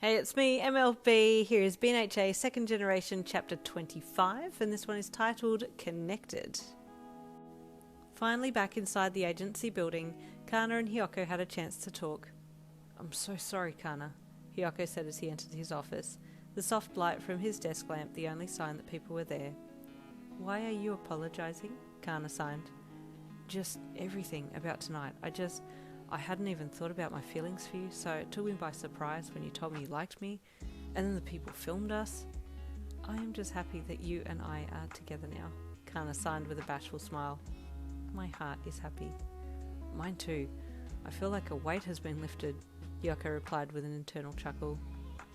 Hey, it's me, MLB. Here is BNHA Second Generation Chapter 25, and this one is titled Connected. Finally back inside the agency building, Kana and Hiyoko had a chance to talk. "I'm so sorry, Kana," Hiyoko said as he entered his office, the soft light from his desk lamp the only sign that people were there. "Why are you apologizing?" Kana signed. "Just everything about tonight. I hadn't even thought about my feelings for you, so it took me by surprise when you told me you liked me, and then the people filmed us. I am just happy that you and I are together now," Kana signed with a bashful smile. "My heart is happy." "Mine too. I feel like a weight has been lifted," Hiyoko replied with an internal chuckle.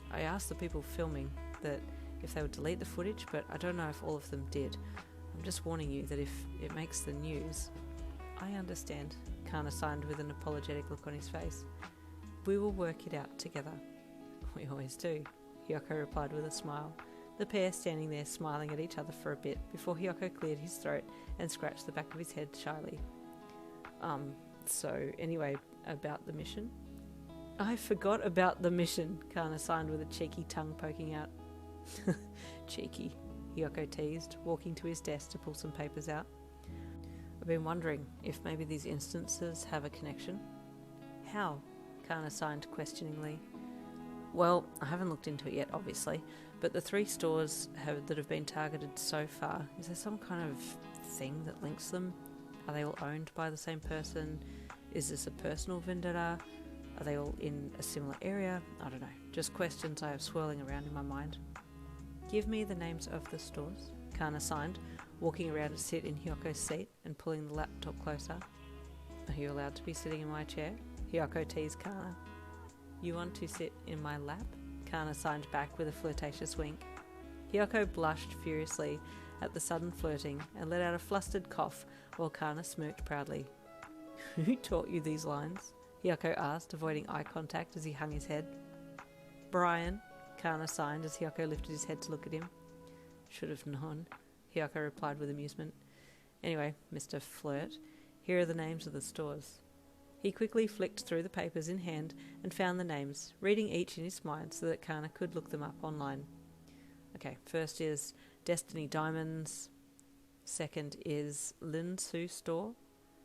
"I asked the people filming that if they would delete the footage, but I don't know if all of them did. I'm just warning you that if it makes the news..." "I understand," Kana signed with an apologetic look on his face. "We will work it out together." "We always do," Hiyoko replied with a smile, the pair standing there smiling at each other for a bit before Hiyoko cleared his throat and scratched the back of his head shyly. So anyway, about the mission?" "I forgot about the mission," Kana signed with a cheeky tongue poking out. "Cheeky," Hiyoko teased, walking to his desk to pull some papers out. "I've been wondering if maybe these instances have a connection." "How?" Kana signed questioningly. "Well, I haven't looked into it yet, obviously, but the 3 stores that have been targeted so far, is there some kind of thing that links them? Are they all owned by the same person? Is this a personal vendetta? Are they all in a similar area? I don't know. Just questions I have swirling around in my mind." "Give me the names of the stores," Kana signed, walking around to sit in Hiyoko's seat and pulling the laptop closer. "Are you allowed to be sitting in my chair?" Hiyoko teased Kana. "You want to sit in my lap?" Kana signed back with a flirtatious wink. Hiyoko blushed furiously at the sudden flirting and let out a flustered cough while Kana smirked proudly. "Who taught you these lines?" Hiyoko asked, avoiding eye contact as he hung his head. "Brian," Kana signed as Hiyoko lifted his head to look at him. "Should have known," Hiyoko replied with amusement. "Anyway, Mr. Flirt, here are the names of the stores." He quickly flicked through the papers in hand and found the names, reading each in his mind so that Kana could look them up online. Okay, first is Destiny Diamonds. Second is Lin Su Store.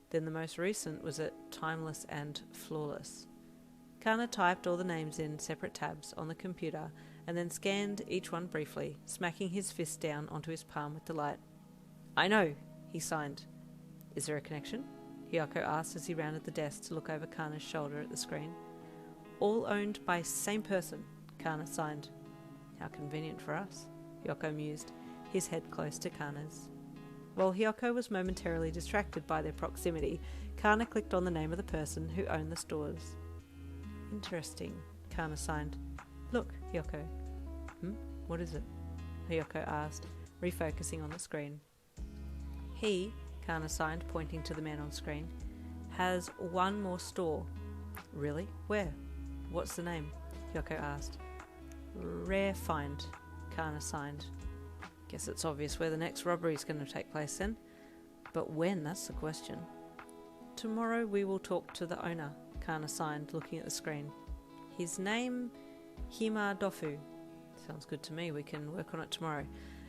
Then the most recent was at Timeless and Flawless. Kana typed all the names in separate tabs on the computer and then scanned each one briefly, smacking his fist down onto his palm with delight. "I know," he signed. "Is there a connection?" Hiyoko asked as he rounded the desk to look over Kana's shoulder at the screen. "All owned by same person," Kana signed. "How convenient for us," Hiyoko mused, his head close to Kana's. While Hiyoko was momentarily distracted by their proximity, Kana clicked on the name of the person who owned the stores. "Interesting," Kana signed. "Look, Hiyoko." What is it?" Hiyoko asked, refocusing on the screen. "He," Kana signed, pointing to the man on screen, "has one more store." "Really? Where? What's the name?" Hiyoko asked. "Rare Find," Kana signed. "Guess it's obvious where the next robbery is going to take place then. But when, that's the question." "Tomorrow we will talk to the owner," Kana signed, looking at the screen. "His name, Hima Dofu." "Sounds good to me. We can work on it tomorrow.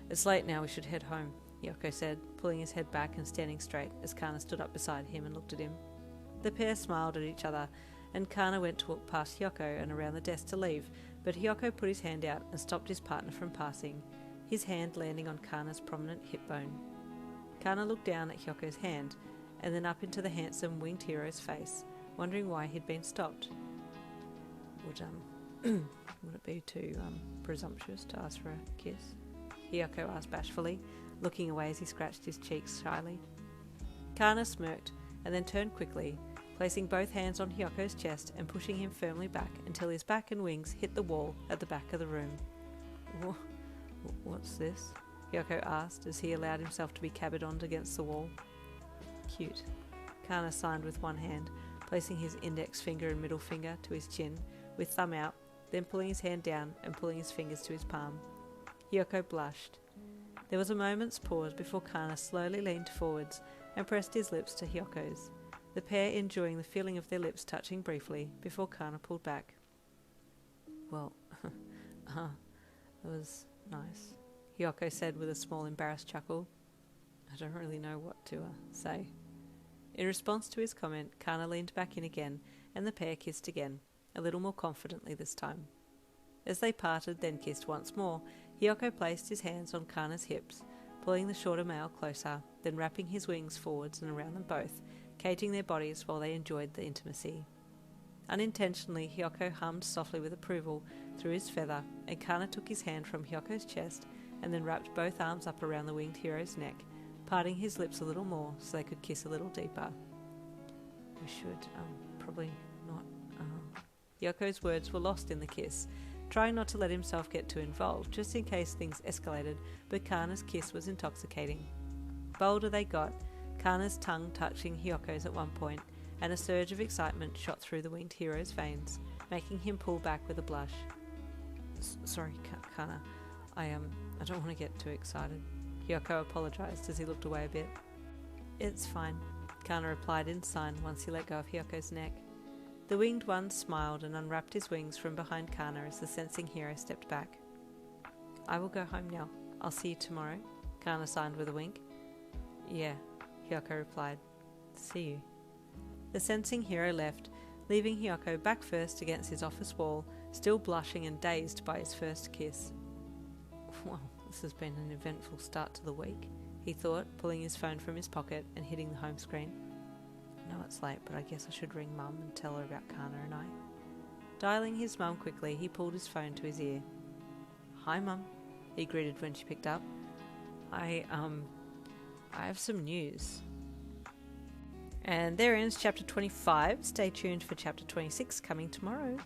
It's late now. We should head home," Hiyoko said, pulling his head back and standing straight as Kana stood up beside him and looked at him. The pair smiled at each other, and Kana went to walk past Hiyoko and around the desk to leave, but Hiyoko put his hand out and stopped his partner from passing, his hand landing on Kana's prominent hip bone. Kana looked down at Hiyoko's hand and then up into the handsome winged hero's face, wondering why he'd been stopped. Would it be too presumptuous to ask for a kiss?" Hiyoko asked bashfully, looking away as he scratched his cheeks shyly. Kana smirked and then turned quickly, placing both hands on Hiyoko's chest and pushing him firmly back until his back and wings hit the wall at the back of the room. "What's this?" Hiyoko asked as he allowed himself to be cabined against the wall. "Cute," Kana signed with one hand, placing his index finger and middle finger to his chin, with thumb out, then pulling his hand down and pulling his fingers to his palm. Hiyoko blushed. There was a moment's pause before Kana slowly leaned forwards and pressed his lips to Hiyoko's, the pair enjoying the feeling of their lips touching briefly before Kana pulled back. Well, it was nice, Hiyoko said with a small embarrassed chuckle. I don't really know what to say. In response to his comment, Kana leaned back in again, and the pair kissed again, a little more confidently this time. As they parted, then kissed once more, Hiyoko placed his hands on Kana's hips, pulling the shorter male closer, then wrapping his wings forwards and around them both, caging their bodies while they enjoyed the intimacy. Unintentionally, Hiyoko hummed softly with approval through his feather, and Kana took his hand from Hyoko's chest and then wrapped both arms up around the winged hero's neck, parting his lips a little more so they could kiss a little deeper. We should, probably not, Hyoko's words were lost in the kiss, trying not to let himself get too involved, just in case things escalated, but Kana's kiss was intoxicating. Bolder they got, Kana's tongue touching Hyoko's at one point, and a surge of excitement shot through the winged hero's veins, making him pull back with a blush. Sorry, Kana. I don't want to get too excited. Hiyoko apologised as he looked away a bit. It's fine, Kana replied in sign once he let go of Hyoko's neck. The winged one smiled and unwrapped his wings from behind Kana as the sensing hero stepped back. I will go home now. I'll see you tomorrow, Kana signed with a wink. Yeah, Hiyoko replied. See you. The sensing hero left, leaving Hiyoko back first against his office wall, still blushing and dazed by his first kiss. Well, this has been an eventful start to the week, he thought, pulling his phone from his pocket and hitting the home screen. I know it's late, but I guess I should ring Mum and tell her about Kana and I. Dialing his mum quickly, he pulled his phone to his ear. Hi, Mum, he greeted when she picked up. I have some news. And there ends chapter 25. Stay tuned for chapter 26 coming tomorrow.